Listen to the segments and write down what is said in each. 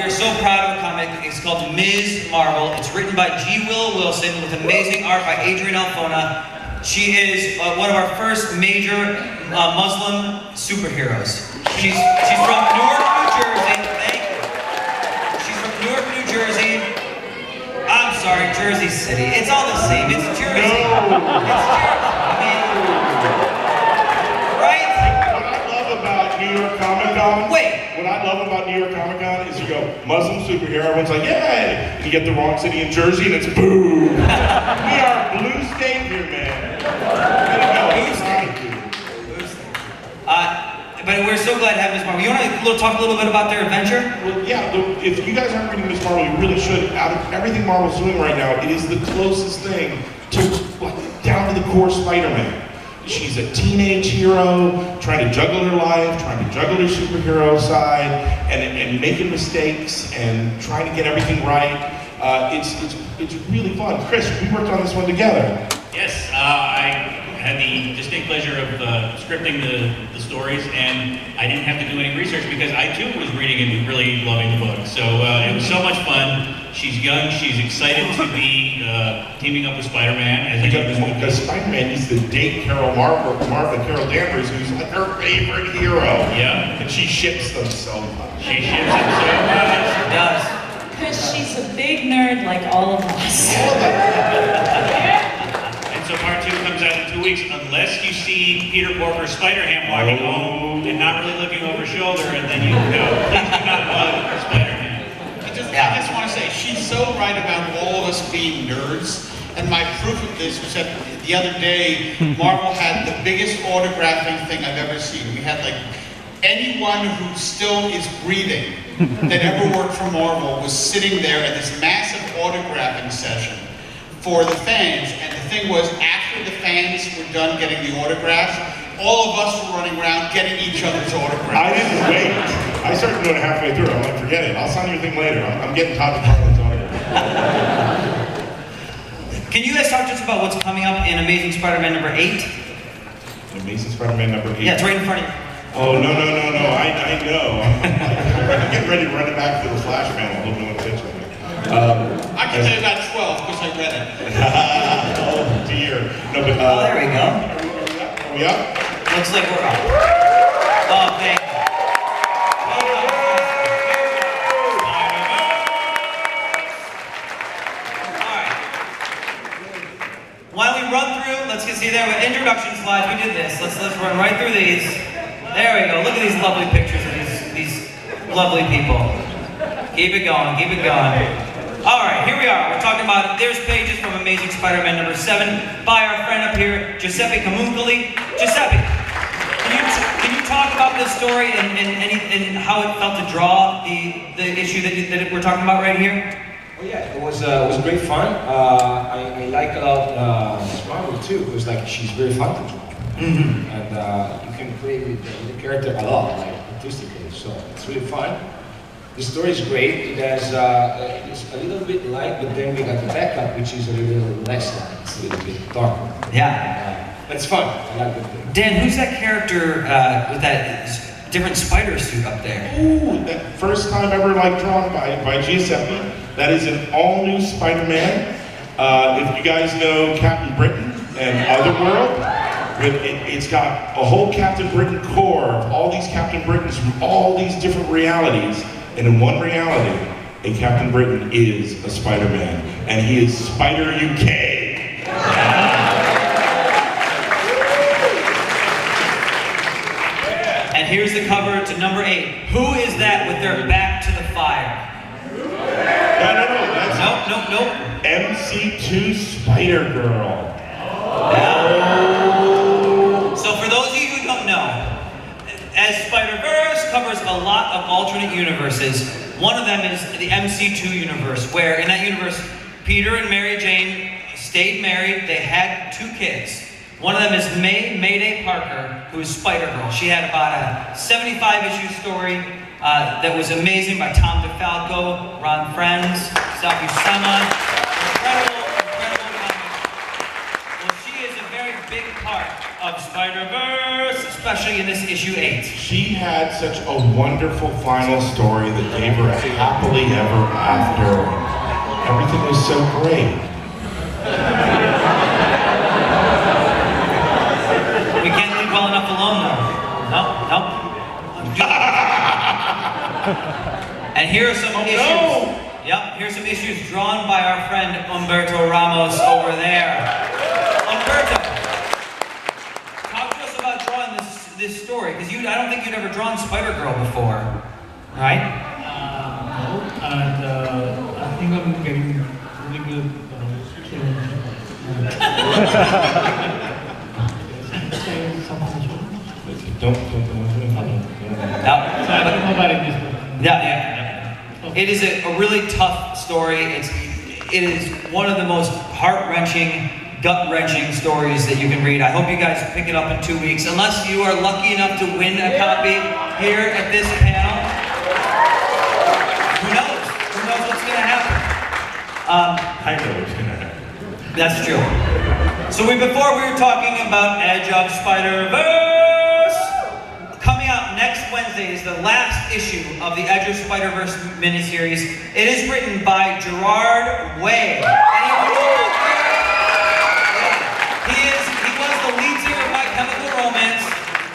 we are so proud of a comic. It's called Ms. Marvel. It's written by G. Willow Wilson with amazing art by Adrian Alfona. She is one of our first major Muslim superheroes. She's from Newark, New Jersey. Thank you. She's from Newark, New Jersey. I'm sorry, Jersey City. It's all the same. It's Jersey. It's Jersey. I mean, right? What I love about New York Comic Con. Wait. What I love about New York Comic Con is you go Muslim superhero. Everyone's like, yay! And you get the wrong city in Jersey, and it's boo. We are blue state here, man. But we're so glad to have Ms. Marvel. You want to talk a little bit about their adventure? Well, yeah, if you guys aren't reading Ms. Marvel, you really should. Out of everything Marvel's doing right now, it is the closest thing to, like, down to the core Spider-Man. She's a teenage hero, trying to juggle her life, trying to juggle her superhero side, and making mistakes, and trying to get everything right. It's really fun. Chris, we worked on this one together. Yes, I had the distinct pleasure of scripting the stories, and I didn't have to do any research because I too was reading and really loving the book. So it was so much fun. She's young, she's excited to be teaming up with Spider-Man. Because Spider-Man needs to date Carol Danvers, who's like her favorite hero. Yeah. And she ships them so much. She ships them so much. She does. Because she's a big nerd like all of us. And so part 2 comes out in 2 weeks, unless you see Peter Porker Spider-Ham walking home and not really looking over his shoulder, and then you know, please do not bother for Spider-Man. I just want to say, she's so right about all of us being nerds. And my proof of this was that the other day, Marvel had the biggest autographing thing I've ever seen. We had like anyone who still is breathing that ever worked for Marvel was sitting there at this massive autographing session for the fans. And the thing was, after the fans were done getting the autographs, all of us were running around getting each other's autographs. I didn't wait. I started doing it halfway through. I'm like, forget it. I'll sign your thing later. I'm getting Todd McFarlane's autograph. Can you guys talk to us about what's coming up in Amazing Spider-Man number 8? Amazing Spider-Man number 8? Yeah, it's right in front of you. Oh, no. I know. I'm getting ready to run it back to the Flash panel. Hoping no one takes me. I can tell you about 12 because I read it. Oh, dear. No, but, There we go. Are we up? Looks like we're up. Oh, thank you. While we run through, let's see there with introduction slides. We did this. Let's run right through these. There we go. Look at these lovely pictures of these lovely people. Keep it going. Keep it going. All right, here we are. We're talking about there's pages from Amazing Spider-Man number 7 by our friend up here, Giuseppe Camuncoli. Giuseppe, can you talk about this story and how it felt to draw the issue that we're talking about right here? Oh yeah, it was great fun. I like a lot Ms. Marvel too, because like she's very fun to draw, and you can play with the character a lot, like artistically. So it's really fun. The story is great. It has it's a little bit light, but then we got the backup, which is a little less light. It's a little bit darker. Yeah. But it's fun. I like it. Dan, who's that character with that different spider suit up there? Ooh, that first time ever like drawn by Giuseppe. That is an all-new Spider-Man. If you guys know Captain Britain and Otherworld, it's got a whole Captain Britain core of all these Captain Britons from all these different realities. And in one reality, a Captain Britain is a Spider-Man. And he is Spider UK. And here's the cover to number 8. Who is that with their back to the fire? No. Nope. MC2 Spider-Girl. Yeah. So for those of you who don't know, as Spider-Verse covers a lot of alternate universes, one of them is the MC2 universe, where in that universe, Peter and Mary Jane stayed married. They had 2 kids. One of them is Mayday Parker, who is Spider-Girl. She had about a 75-issue story that was amazing by Tom DeFalco, Ron Friends, Sal Buscema. Incredible comic. Well, she is a very big part of Spider-Verse, especially in this issue 8. She had such a wonderful final story that gave her a happily ever after. Everything was so great. We can't leave well enough alone, though. No. And here are some issues. No. Yep, here's some issues drawn by our friend Humberto Ramos over there. Humberto, talk to us about drawing this story, because I don't think you'd ever drawn Spider-Girl before, right? No, and I think I'm getting really good. Don't. Yeah. It is a really tough story. It is one of the most heart-wrenching, gut-wrenching stories that you can read. I hope you guys pick it up in 2 weeks. Unless you are lucky enough to win a copy here at this panel. Who knows? Who knows what's going to happen? I know what's going to happen. That's true. So before we were talking about Edge of Spider-Verse. Coming out next Wednesday is the last issue of the Edge of Spider-Verse miniseries. It is written by Gerard Way. Anyone know that? Yeah. He was the lead singer of My Chemical Romance.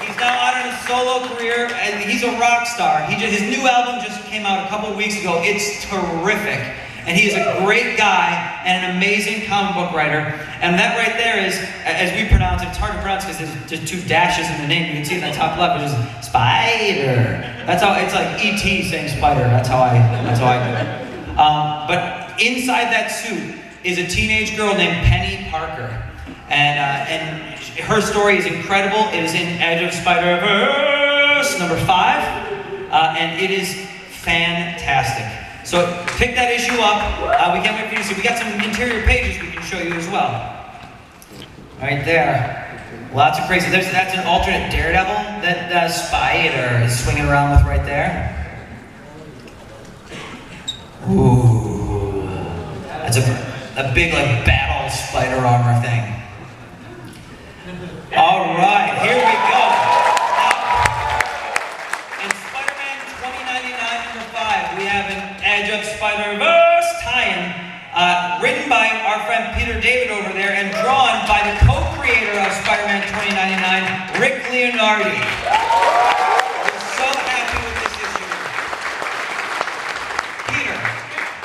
He's now out on a solo career, and he's a rock star. His new album just came out a couple weeks ago. It's terrific. And he is a great guy and an amazing comic book writer. And that right there is, as we pronounce it, it's hard to pronounce because there's just 2 dashes in the name. You can see in the top left, which is Spider. That's how, it's like E.T. saying Spider. That's how I do it. But inside that suit is a teenage girl named Penny Parker. And her story is incredible. It is in Edge of Spider-Verse #5. And it is fantastic. So pick that issue up. We can't wait for you to see. We got some interior pages we can show you as well. Right there. Lots of crazy. That's an alternate Daredevil that Spider is swinging around with right there. Ooh. That's a big like battle spider armor thing. All right, here we go. We have an Edge of Spider-Verse tie-in written by our friend Peter David over there and drawn by the co-creator of Spider-Man 2099, Rick Leonardi. We're so happy with this issue. Peter,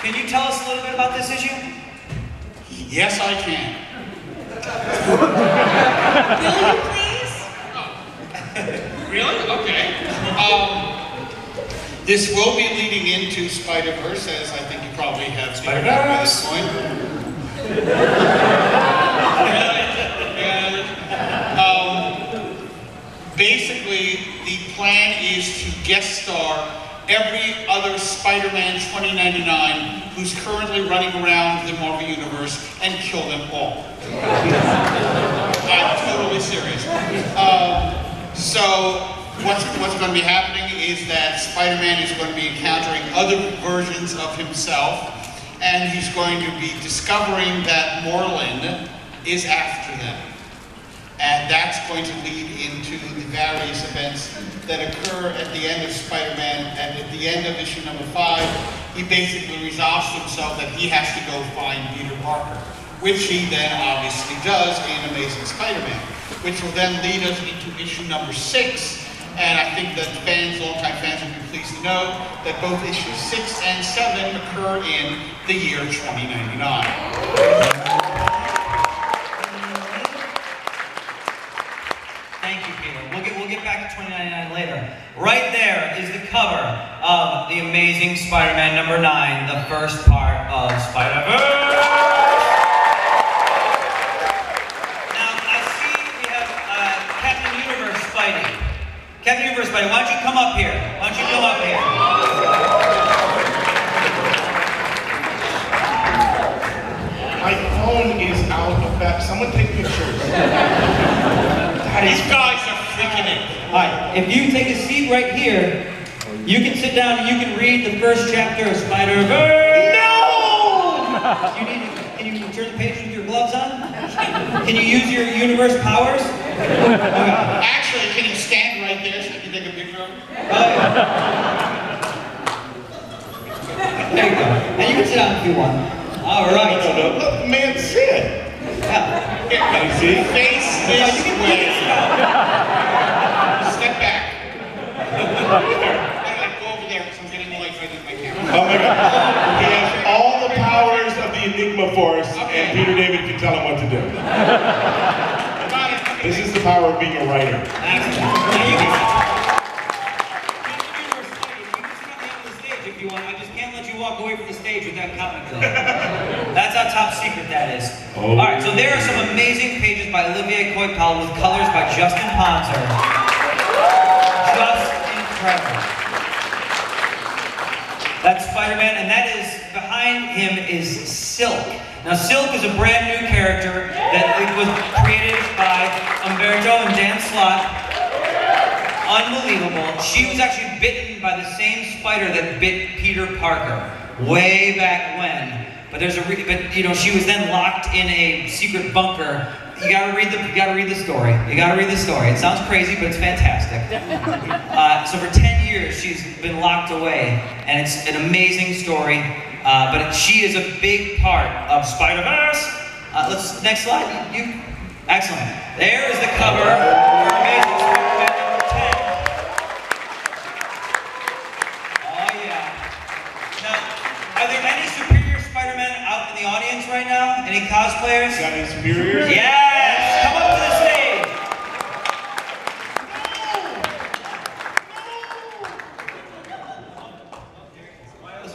can you tell us a little bit about this issue? Yes, I can. Will you please? Really? Okay. This will be leading into Spider-Verse, as I think you probably have figured out by this point. Basically, the plan is to guest star every other Spider-Man 2099 who's currently running around the Marvel Universe and kill them all. I'm totally serious. So what's going to be happening is that Spider-Man is going to be encountering other versions of himself, and he's going to be discovering that Moreland is after them. And that's going to lead into the various events that occur at the end of Spider-Man, and at the end of issue #5, he basically resolves to himself that he has to go find Peter Parker, which he then obviously does in Amazing Spider-Man, which will then lead us into issue #6. And I think that longtime fans will be pleased to know that both issues 6 and 7 occur in the year 2099. Thank you, Peter. We'll get back to 2099 later. Right there is the cover of The Amazing Spider-Man #9, the first part of Spider-Verse. Now, I see we have Captain Universe Spidey. Captain Universe Spidey, why don't you come up here? Why don't you come up here? My phone is out of bat. Someone take pictures. These guys are freaking it. All right, if you take a seat right here, you can sit down and you can read the first chapter of Spider-Verse. No! Can you turn the page with your gloves on? Can you use your universe powers? Actually, can you stand right there so I can take a picture of him? There you go. And you can sit down if you want. All right. No. Let the man sit. Yeah. Can you see? Face No, this you can way. sit down. Step back. Go over there because I'm getting more lightheaded with my camera. Oh my God. He has all the powers of the Enigma Force, and Peter David can tell him what to do. This is the power of being a writer. Excellent. Now you can sit on the stage if you want. I just can't let you walk away from the stage with that comic though. That's how top secret that is. Oh. All right, so there are some amazing pages by Olivier Coipel with colors by Justin Ponzer. Just incredible. That's Spider-Man, and that is, behind him is Silk. Now Silk is a brand new character that was created by Umberto and Dan Slott. Unbelievable. She was actually bitten by the same spider that bit Peter Parker way back when. But you know, she was then locked in a secret bunker. You gotta read the story. You gotta read the story. It sounds crazy, but it's fantastic. So for 10 years, she's been locked away, and it's an amazing story. But she is a big part of Spider-Verse. Next slide. Excellent. There is the cover for Amazing Spider-Man number 10. Oh yeah. Now, are there any superior Spider-Men out in the audience right now? Any cosplayers? Got any superiors? Yes! Come up to the stage!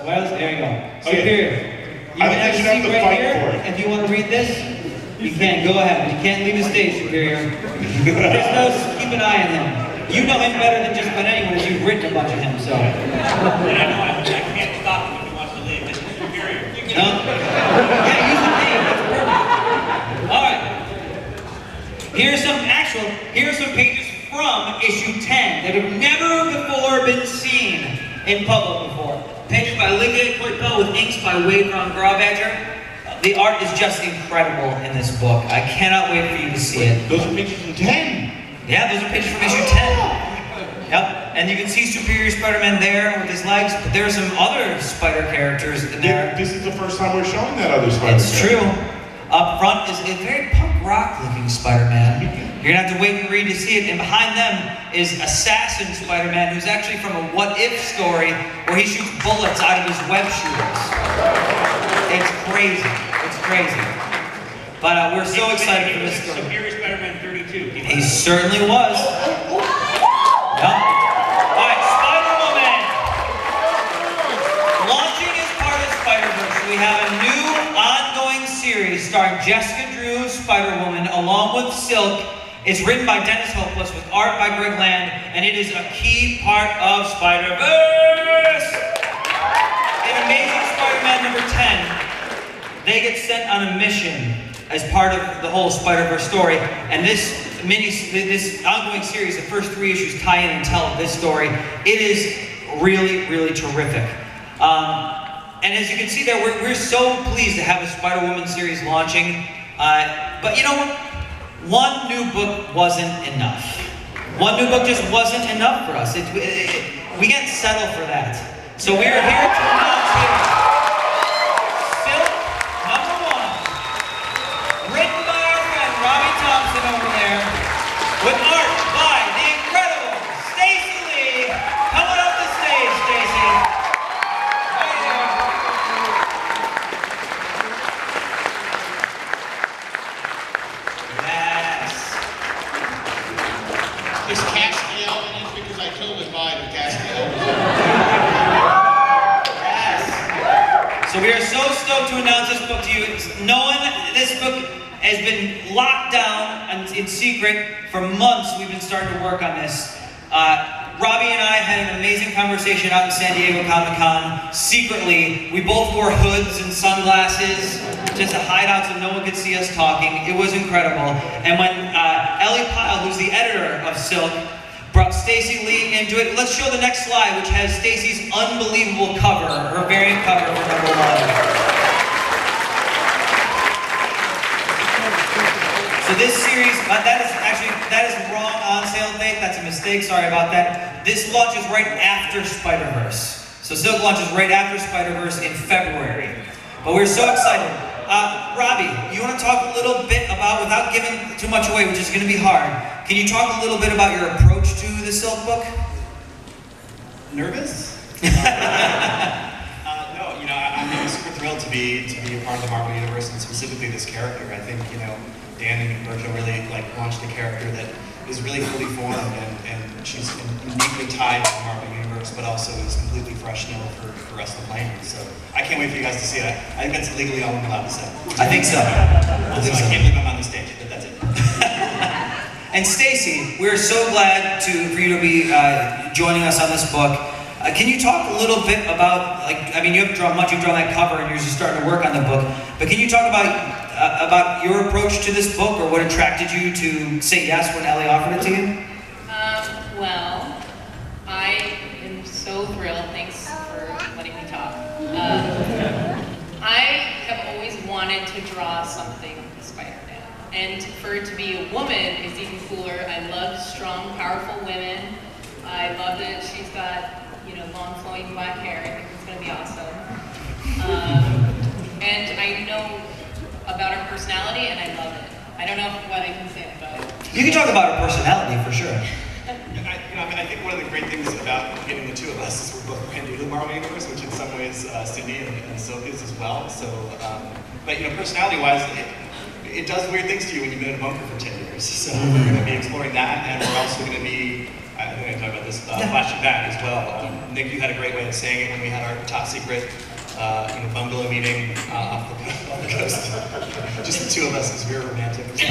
Wireless, there you go. Superior. You I can think have you a should have seat to right fight here. for it. If you want to read this, you can. Go ahead. You can't leave the stage, Superior. Just know, keep an eye on him. You know him better than just about anyone, as you've written a bunch of him, so. And I know I can't stop him if he wants to leave. This is superior. No? Yeah, use the name. That's perfect. All right. Here are some pages from issue 10 that have never before been seen in public before. Pages by Olivier Coipel with inks by Wade Ron Grawbadger. The art is just incredible in this book. I cannot wait for you to see it. Those are pictures from 10. Yeah, those are pages from issue 10. Yep, and you can see Superior Spider-Man there with his legs, but there are some other spider characters in there. This is the first time we're showing that other Spider-Man. It's true. Up front is a very punk rock looking Spider-Man. You're gonna have to wait and read to see it. And behind them is Assassin Spider-Man, who's actually from a What If story where he shoots bullets out of his web shooters. It's crazy. It's crazy. But we're so excited for this story. Superior Spider-Man 32. He certainly was. Yep. All right, Spider-Woman. Launching as part of Spider-Verse, we have a new ongoing series starring Jessica Drew, Spider-Woman, along with Silk. It's written by Dennis Hopeless with art by Greg Land, and it is a key part of Spider-Verse. In Amazing Spider-Man number 10, they get sent on a mission as part of the whole Spider-Verse story, and this ongoing series, the first 3 issues tie in and tell this story. It is really, really terrific. And as you can see there, we're so pleased to have a Spider-Woman series launching. But you know what? One new book wasn't enough. One new book just wasn't enough for us. We can't settle for that. So we are here to announce here, Silk #1, written by our friend Robbie Thompson over there, with art by the incredible Stacey Lee. Coming up the stage, Stacey. Right here. Yes. Is Castiel in it? Because I totally lied if Castiel was in it. Yes. So we are so stoked to announce this book to you. Knowing this book has been locked down and in secret for months, we've been starting to work on this. Robbie and I had an amazing conversation out in San Diego Comic-Con. Secretly, we both wore hoods and sunglasses just to hide out so no one could see us talking. It was incredible. And when Ellie Pyle, who's the editor of Silk, brought Stacey Lee into it, let's show the next slide, which has Stacey's unbelievable cover, her variant cover for #1. So this series, that is wrong on sale date. That's a mistake. Sorry about that. This launches right after Spider-Verse. So Silk launches right after Spider-Verse in February. But we're so excited. Robbie, you want to talk a little bit about, without giving too much away, which is going to be hard, can you talk a little bit about your approach to the Silk book? Nervous? No, you know, I'm super thrilled to be a part of the Marvel Universe, and specifically this character. I think, you know, Dan and Virgil really launched a character that is really fully formed, and she's uniquely tied to the Marvel Universe, but also is completely fresh still for the rest of the planet. So I can't wait for you guys to see it. I think that's legally all I'm allowed to say. I think so. I can't believe I'm on the stage, but that's it. And Stacy, we're so glad for you to be joining us on this book. Can you talk a little bit about, you've drawn that cover and you're just starting to work on the book, but can you talk about your approach to this book, or what attracted you to say yes when Ellie offered it to you? Well, I am so thrilled. Thanks for letting me talk. I have always wanted to draw something with Spider-Man, and for it to be a woman is even cooler. I love strong, powerful women. I love that she's got, you know, long flowing black hair. I think it's going to be awesome. And I know about her personality, and I love it. I don't know what I can say about it. You can talk about her personality for sure. I think one of the great things about getting the two of us is we're both brand new to the Marvel Universe, which in some ways Cindy and Silk is as well. So, but you know, personality-wise, it does weird things to you when you've been in a bunker for 10 years. So we're going to be exploring that, and we're also going to be, I think I talked about this, flashing back as well. Nick, you had a great way of saying it when we had our top secret bungalow meeting off the coast. Just the two of us, because we were romantic. We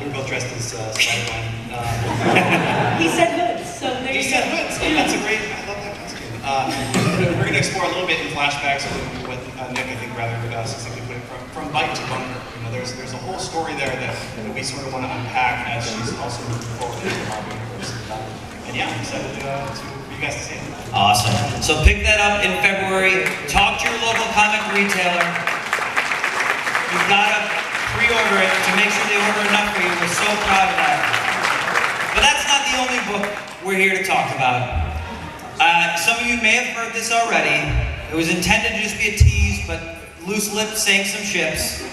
were both dressed as Spider-Man. He said hoods, so there you go. He said hoods. Oh, that's a great, I love that costume. We're going to explore a little bit in flashbacks with Nick, I think, rather succinctly put it from bite to bunker. You know, there's a whole story there that we sort of want to unpack as she's also moving forward in the Marvel Universe. And yeah, I'm excited for you guys to see it. Awesome. So pick that up in February. Talk to your local comic retailer. You've got to pre-order it to make sure they order enough for you. We're so proud of that. But that's not the only book we're here to talk about. Some of you may have heard this already. It was intended to just be a tease, but loose lips sank some ships.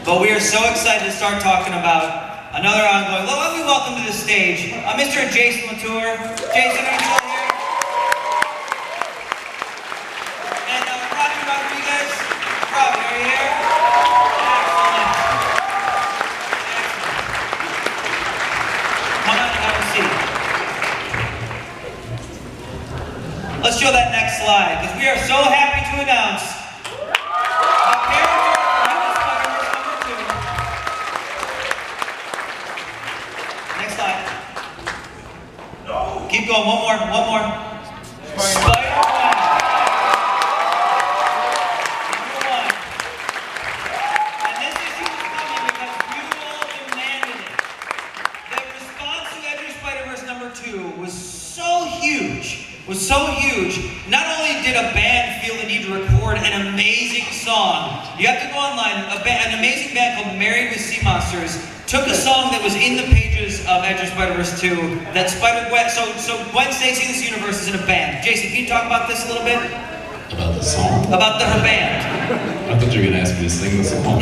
But we are so excited to start talking about another ongoing. Let me welcome to the stage Mr. Jason Latour. Jason, are you still here? And Robbie Rodriguez. Robbie, are you here? Excellent. Come on and have a seat. Let's show that next slide, because we are so happy to announce a character from the Spider-Verse #2. Next slide. Keep going, one more. Spider-Man. #1. And this issue is coming because you all demanded it. The response to Edge of Spider-Verse #2 was so huge. Not only did a band feel the need to record an amazing song, you have to go online, an amazing band called Married with Sea Monsters took a song that was in the pages of Edge of Spider-Verse 2 that Spider-Gwen, so Gwen Stacy in this universe is in a band. Jason, can you talk about this a little bit? About the song? About her band. I thought you were going to ask me to sing the song.